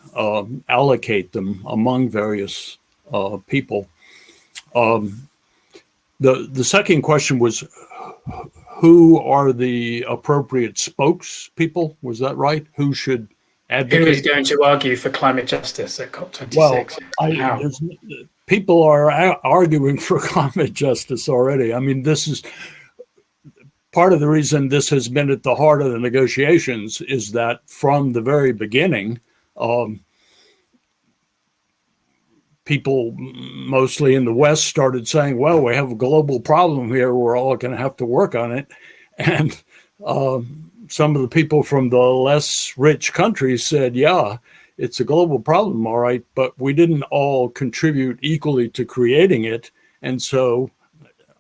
allocate them among various people? The second question was, who are the appropriate spokespeople? Was that right? Who should advocate? Who is going to argue for climate justice at COP26? Well, people are arguing for climate justice already. I mean, this is part of the reason this has been at the heart of the negotiations, is that from the very beginning, people mostly in the West started saying, well, we have a global problem here. We're all going to have to work on it. And some of the people from the less rich countries said, yeah, it's a global problem, all right, but we didn't all contribute equally to creating it. And so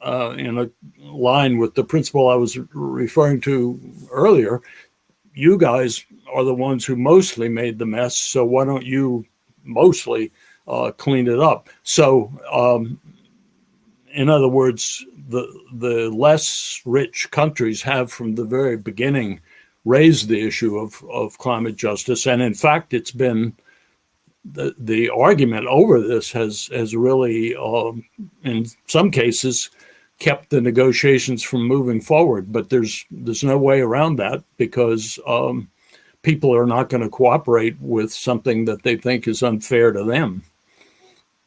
in a line with the principle I was referring to earlier, you guys are the ones who mostly made the mess. So why don't you mostly clean it up? So in other words, the less rich countries have from the very beginning raised the issue of climate justice. And in fact, it's been the argument over this has really, in some cases, kept the negotiations from moving forward. But there's no way around that, because people are not going to cooperate with something that they think is unfair to them.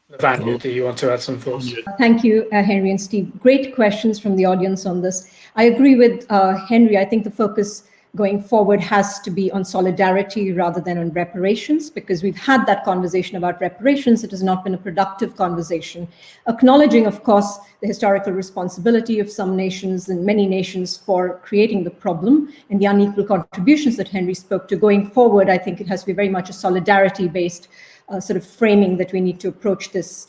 Lavanya, do you want to add some thoughts? Thank you, Henry and Steve. Great questions from the audience on this. I agree with Henry. I think the focus going forward has to be on solidarity rather than on reparations, because we've had that conversation about reparations. It has not been a productive conversation. Acknowledging, of course, the historical responsibility of some nations and many nations for creating the problem and the unequal contributions that Henry spoke to. Going forward, I think it has to be very much a solidarity-based sort of framing that we need to approach this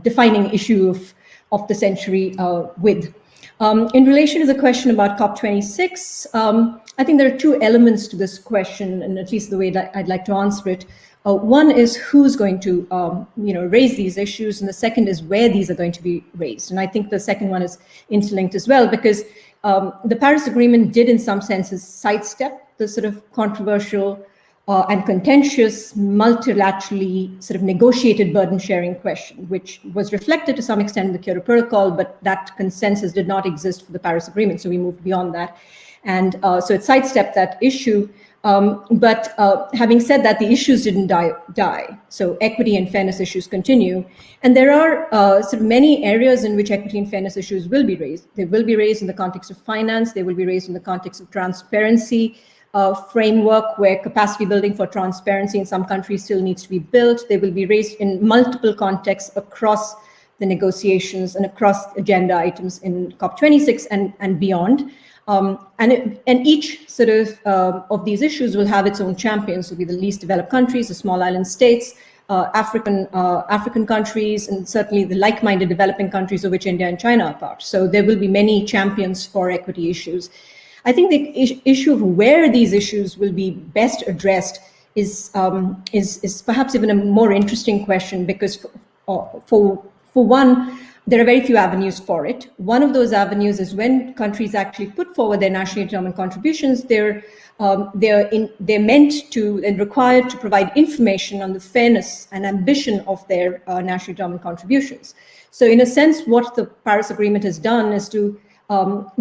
defining issue of the century with. In relation to the question about COP26, I think there are two elements to this question, and at least the way that I'd like to answer it. One is who's going to raise these issues, and the second is where these are going to be raised. And I think the second one is interlinked as well, because the Paris Agreement did in some senses sidestep the sort of controversial and contentious, multilaterally sort of negotiated burden sharing question, which was reflected to some extent in the Kyoto Protocol, but that consensus did not exist for the Paris Agreement, so we moved beyond that. And so it sidestepped that issue. But having said that, the issues didn't die. So equity and fairness issues continue. And there are sort of many areas in which equity and fairness issues will be raised. They will be raised in the context of finance. They will be raised in the context of transparency framework, where capacity building for transparency in some countries still needs to be built. They will be raised in multiple contexts across the negotiations and across agenda items in COP26 and beyond. And each sort of these issues will have its own champions. Will be the least developed countries, the small island states, African countries, and certainly the like-minded developing countries of which India and China are part. So there will be many champions for equity issues. I think the issue of where these issues will be best addressed is perhaps even a more interesting question, because for one, there are very few avenues for it. One of those avenues is when countries actually put forward their nationally determined contributions, they're meant to and required to provide information on the fairness and ambition of their nationally determined contributions. So in a sense, what the Paris Agreement has done is to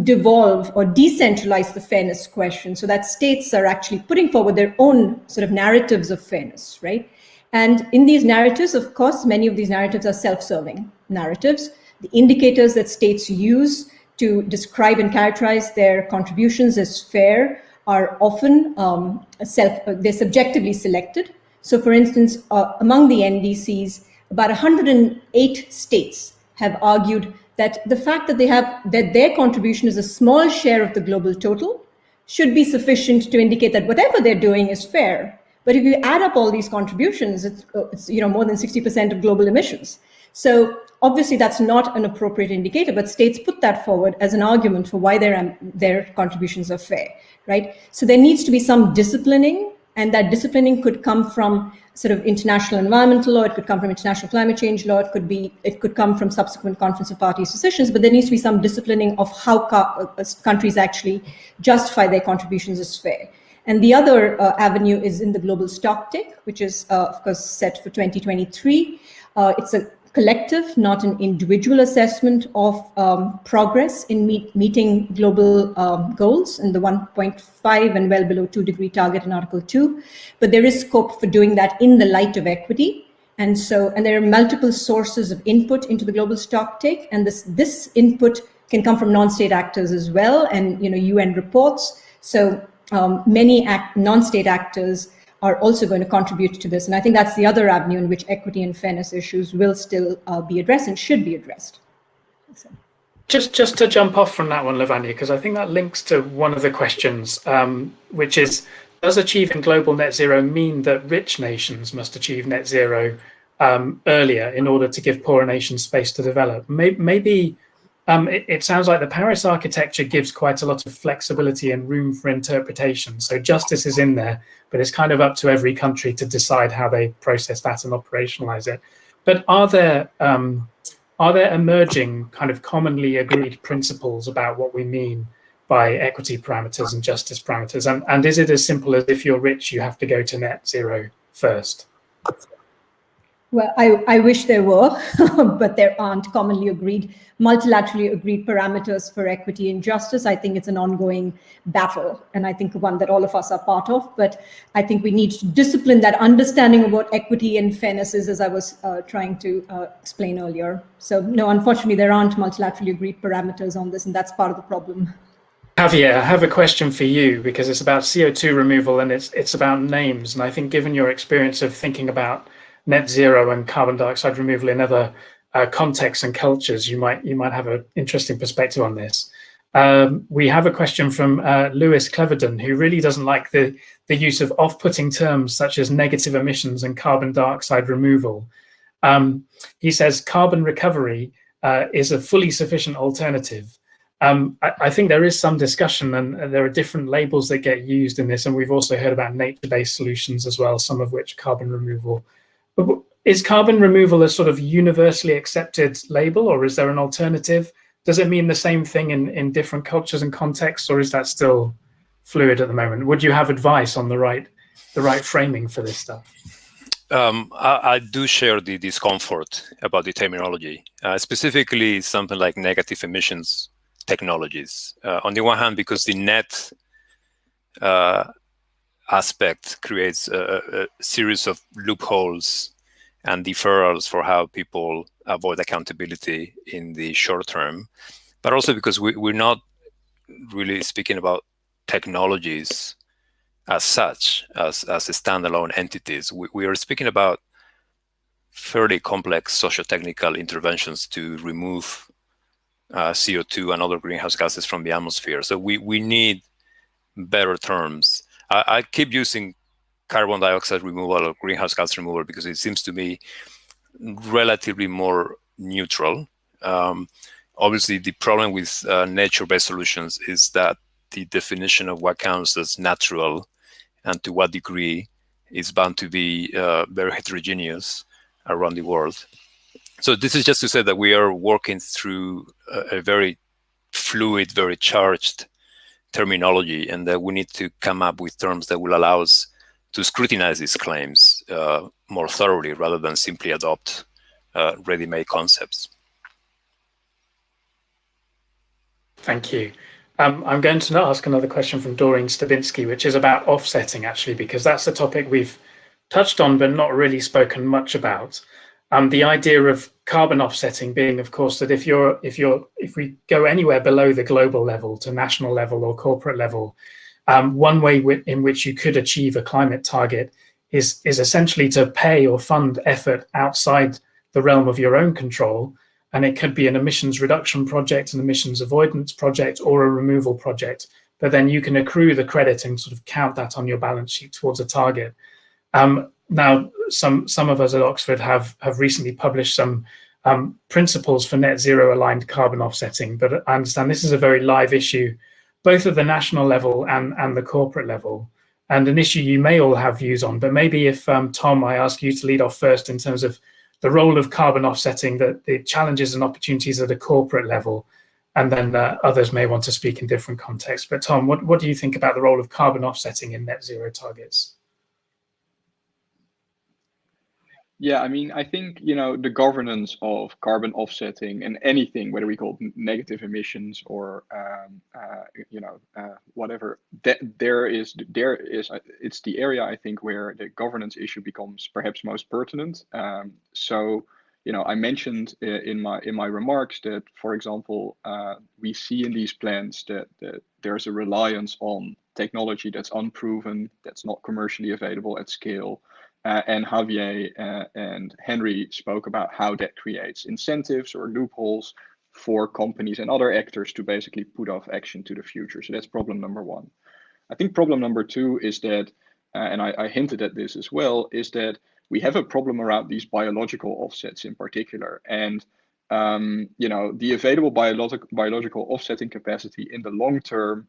devolve or decentralize the fairness question, so that states are actually putting forward their own sort of narratives of fairness, right? And in these narratives, of course, many of these narratives are self-serving narratives. The indicators that states use to describe and characterize their contributions as fair are often they're subjectively selected. So for instance, among the NDCs, about 108 states have argued that the fact that their contribution is a small share of the global total should be sufficient to indicate that whatever they're doing is fair. But if you add up all these contributions, it's more than 60% of global emissions. So obviously that's not an appropriate indicator, but states put that forward as an argument for why their contributions are fair, right? So there needs to be some disciplining, and that disciplining could come from sort of international environmental law, it could come from international climate change law, it could come from subsequent Conference of Parties decisions, but there needs to be some disciplining of how countries actually justify their contributions as fair. And the other avenue is in the global stocktake, which is, of course, set for 2023. It's a collective, not an individual assessment of progress in meeting global goals in the 1.5 and well below 2-degree target in Article 2. But there is scope for doing that in the light of equity. And there are multiple sources of input into the global stocktake, and this input can come from non-state actors as well, and UN reports. So many non-state actors are also going to contribute to this. And I think that's the other avenue in which equity and fairness issues will still be addressed and should be addressed. So. Just to jump off from that one, Lavanya, because I think that links to one of the questions, which is, does achieving global net zero mean that rich nations must achieve net zero earlier in order to give poorer nations space to develop? Maybe it sounds like the Paris architecture gives quite a lot of flexibility and room for interpretation. So justice is in there, but it's kind of up to every country to decide how they process that and operationalize it. But are there emerging kind of commonly agreed principles about what we mean by equity parameters and justice parameters? And is it as simple as if you're rich, you have to go to net zero first? Well, I wish there were, but there aren't commonly agreed, multilaterally agreed parameters for equity and justice. I think it's an ongoing battle, and I think one that all of us are part of. But I think we need to discipline that understanding of what equity and fairness is, as I was trying to explain earlier. So no, unfortunately, there aren't multilaterally agreed parameters on this, and that's part of the problem. Javier, I have a question for you, because it's about CO2 removal and it's about names. And I think given your experience of thinking about net zero and carbon dioxide removal in other contexts and cultures, you might have an interesting perspective on this. We have a question from Lewis Cleverdon, who really doesn't like the use of off-putting terms such as negative emissions and carbon dioxide removal. He says carbon recovery is a fully sufficient alternative. I think there is some discussion, and there are different labels that get used in this, and we've also heard about nature-based solutions as well, some of which carbon removal. But is carbon removal a sort of universally accepted label, or is there an alternative? Does it mean the same thing in different cultures and contexts, or is that still fluid at the moment? Would you have advice on the right framing for this stuff? I do share the discomfort about the terminology, specifically something like negative emissions technologies. On the one hand, because the net aspect creates a series of loopholes and deferrals for how people avoid accountability in the short term, but also because we're not really speaking about technologies as such, as standalone entities. We are speaking about fairly complex socio-technical interventions to remove CO2 and other greenhouse gases from the atmosphere. So we need better terms. I keep using carbon dioxide removal or greenhouse gas removal because it seems to me relatively more neutral. Obviously, the problem with nature-based solutions is that the definition of what counts as natural and to what degree is bound to be very heterogeneous around the world. So this is just to say that we are working through a very fluid, very charged terminology, and that we need to come up with terms that will allow us to scrutinize these claims more thoroughly rather than simply adopt ready-made concepts. Thank you. I'm going to ask another question from Doreen Stabinsky, which is about offsetting, actually, because that's a topic we've touched on but not really spoken much about. The idea of carbon offsetting being, of course, that if we go anywhere below the global level to national level or corporate level, one way in which you could achieve a climate target is essentially to pay or fund effort outside the realm of your own control. And it could be an emissions reduction project, an emissions avoidance project, or a removal project. But then you can accrue the credit and sort of count that on your balance sheet towards a target. Now, some of us at Oxford have recently published some principles for net zero aligned carbon offsetting, but I understand this is a very live issue, both at the national level and the corporate level, and an issue you may all have views on. But maybe if, Thom, I ask you to lead off first in terms of the role of carbon offsetting, the challenges and opportunities at a corporate level, and then others may want to speak in different contexts. But Thom, what do you think about the role of carbon offsetting in net zero targets? Yeah, I mean, I think, the governance of carbon offsetting and anything, whether we call it negative emissions or, whatever, it's the area, I think, where the governance issue becomes perhaps most pertinent. So, I mentioned in my remarks that, for example, we see in these plans that there's a reliance on technology that's unproven, that's not commercially available at scale. And Javier and Henry spoke about how that creates incentives or loopholes for companies and other actors to basically put off action to the future. So that's problem number one. I think problem number two is that, and I hinted at this as well, is that we have a problem around these biological offsets in particular. And, the available biological offsetting capacity in the long term,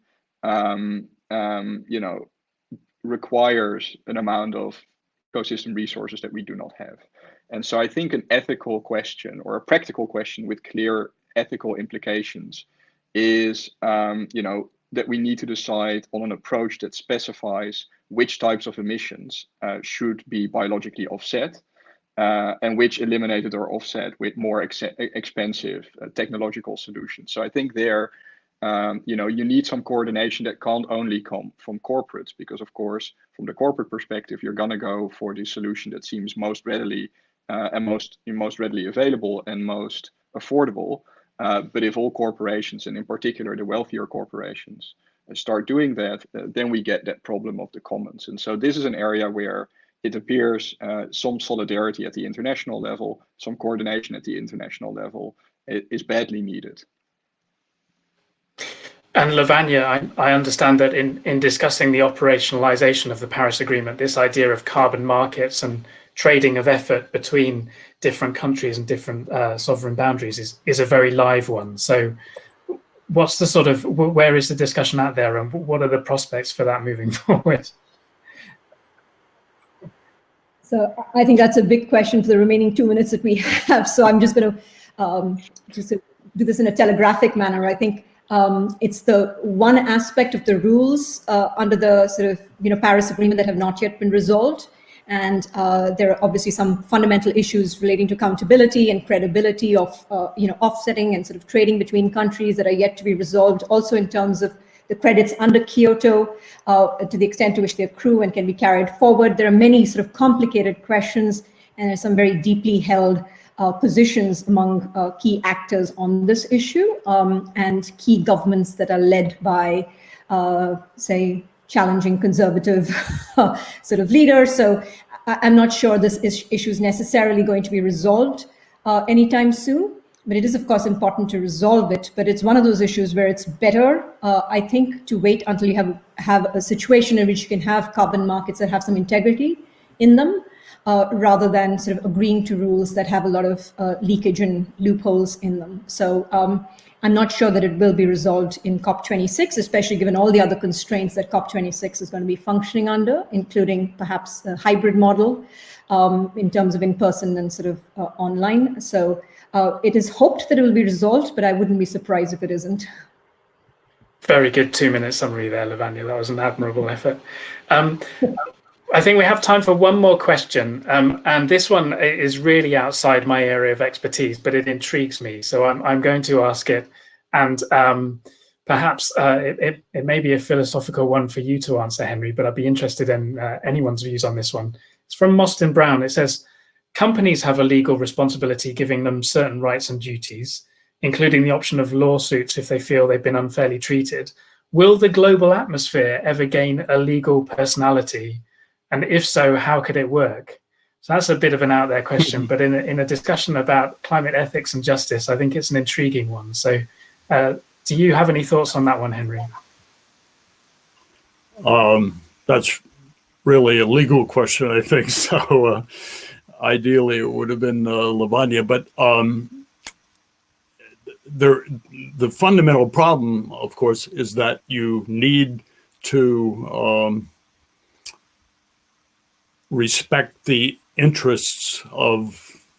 requires an amount of ecosystem resources that we do not have. And so I think an ethical question or a practical question with clear ethical implications is, that we need to decide on an approach that specifies which types of emissions should be biologically offset and which eliminated or offset with more expensive technological solutions. So I think there, you need some coordination that can't only come from corporates, because of course, from the corporate perspective, you're going to go for the solution that seems most readily and most readily available and most affordable. But if all corporations, and in particular the wealthier corporations, start doing that, then we get that problem of the commons. And so this is an area where it appears some solidarity at the international level, some coordination at the international level is badly needed. And Lavanya, I understand that in discussing the operationalization of the Paris Agreement, this idea of carbon markets and trading of effort between different countries and different sovereign boundaries is a very live one. So what's the sort of, where is the discussion out there, and what are the prospects for that moving forward? So I think that's a big question for the remaining 2 minutes that we have. So I'm just going to do this in a telegraphic manner. I think it's the one aspect of the rules under the sort of Paris Agreement that have not yet been resolved, and there are obviously some fundamental issues relating to accountability and credibility of offsetting and sort of trading between countries that are yet to be resolved. Also in terms of the credits under Kyoto, to the extent to which they accrue and can be carried forward. There are many sort of complicated questions, and there's some very deeply held positions among key actors on this issue, and key governments that are led by, say, challenging conservative sort of leaders. So I'm not sure this issue is necessarily going to be resolved anytime soon, but it is, of course, important to resolve it. But it's one of those issues where it's better, I think, to wait until you have a situation in which you can have carbon markets that have some integrity in them, rather than sort of agreeing to rules that have a lot of leakage and loopholes in them. So I'm not sure that it will be resolved in COP26, especially given all the other constraints that COP26 is going to be functioning under, including perhaps a hybrid model in terms of in-person and sort of online. So it is hoped that it will be resolved, but I wouldn't be surprised if it isn't. Very good 2-minute summary there, Lavanya. That was an admirable effort. I think we have time for one more question, and this one is really outside my area of expertise, but it intrigues me, so I'm going to ask it, and perhaps it may be a philosophical one for you to answer, Henry, but I'd be interested in anyone's views on this one. It's from Mostyn Brown. It says, companies have a legal responsibility giving them certain rights and duties, including the option of lawsuits if they feel they've been unfairly treated. Will the global atmosphere ever gain a legal personality? And if so, how could it work? So that's a bit of an out there question, but in a discussion about climate ethics and justice, I think it's an intriguing one. So do you have any thoughts on that one, Henry? That's really a legal question, I think. So ideally it would have been Lavanya, but the fundamental problem, of course, is that you need to respect the interests of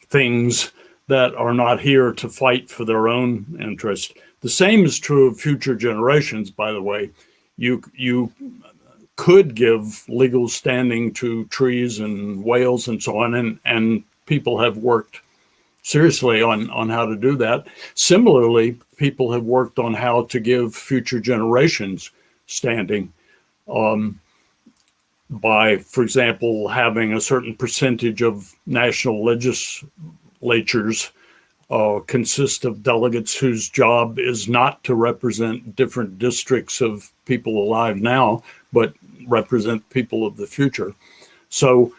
things that are not here to fight for their own interest. The same is true of future generations, by the way. You could give legal standing to trees and whales and so on, and people have worked seriously on how to do that. Similarly, people have worked on how to give future generations standing by, for example, having a certain percentage of national legislatures consist of delegates whose job is not to represent different districts of people alive now, but represent people of the future. So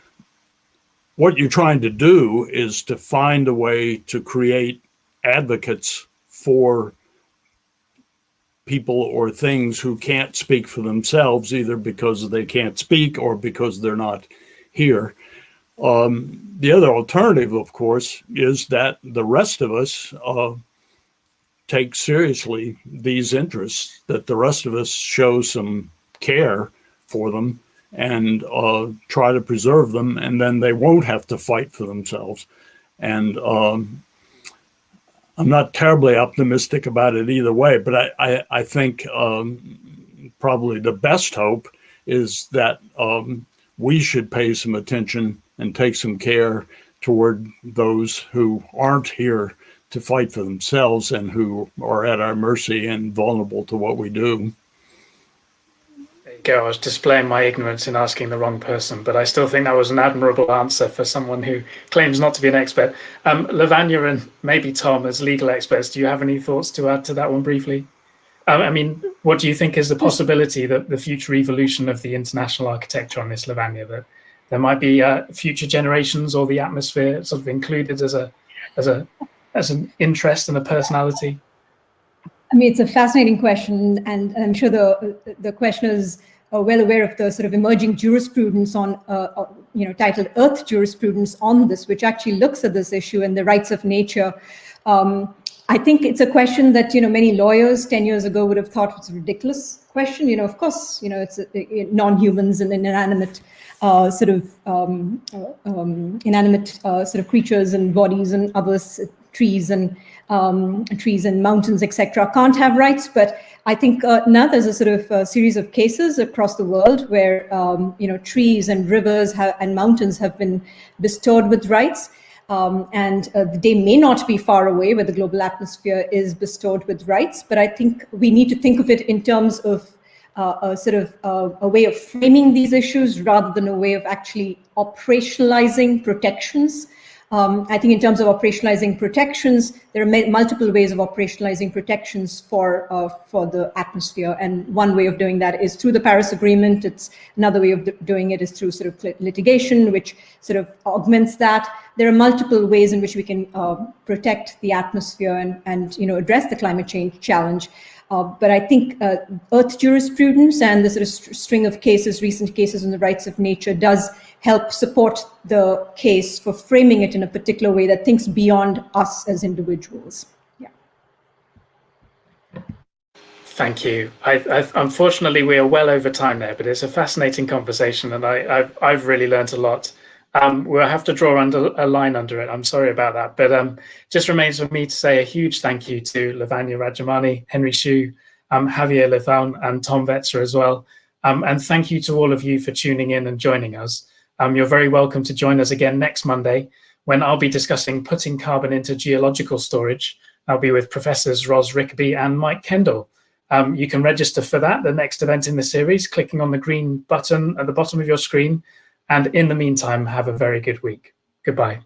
what you're trying to do is to find a way to create advocates for people or things who can't speak for themselves, either because they can't speak or because they're not here. The other alternative, of course, is that the rest of us take seriously these interests, that the rest of us show some care for them and try to preserve them, and then they won't have to fight for themselves. And I'm not terribly optimistic about it either way, but I think probably the best hope is that we should pay some attention and take some care toward those who aren't here to fight for themselves and who are at our mercy and vulnerable to what we do. There you go. I was displaying my ignorance in asking the wrong person, but I still think that was an admirable answer for someone who claims not to be an expert. Lavanya and maybe Thom, as legal experts, do you have any thoughts to add to that one briefly? I mean, what do you think is the possibility that the future evolution of the international architecture on this, Lavanya, that there might be future generations or the atmosphere sort of included as an interest and a personality? I mean, it's a fascinating question, and I'm sure the questioners are well aware of the sort of emerging jurisprudence on, titled Earth jurisprudence on this, which actually looks at this issue and the rights of nature. I think it's a question that, many lawyers 10 years ago would have thought was a ridiculous question. Of course, it's non-humans and inanimate creatures and bodies and others, trees and mountains, etc., can't have rights. But I think now there's a sort of series of cases across the world where trees and rivers and mountains have been bestowed with rights. And the day may not be far away where the global atmosphere is bestowed with rights, but I think we need to think of it in terms of a way of framing these issues rather than a way of actually operationalizing protections. I think in terms of operationalizing protections, there are multiple ways of operationalizing protections for the atmosphere. And one way of doing that is through the Paris Agreement. It's another way of doing it is through sort of litigation, which sort of augments that. There are multiple ways in which we can protect the atmosphere and address the climate change challenge. But I think Earth jurisprudence and the sort of string of cases, recent cases on the rights of nature, does help support the case for framing it in a particular way that thinks beyond us as individuals. Yeah. Thank you. Unfortunately, we are well over time there, but it's a fascinating conversation, and I've really learned a lot. We'll have to draw a line under it. I'm sorry about that, but just remains for me to say a huge thank you to Lavanya Rajamani, Henry Shue, Javier Lezaun, and Thom Wetzer as well. And thank you to all of you for tuning in and joining us. You're very welcome to join us again next Monday, when I'll be discussing putting carbon into geological storage. I'll be with Professors Ros Rickaby and Mike Kendall. You can register for that, the next event in the series, clicking on the green button at the bottom of your screen. And in the meantime, have a very good week. Goodbye.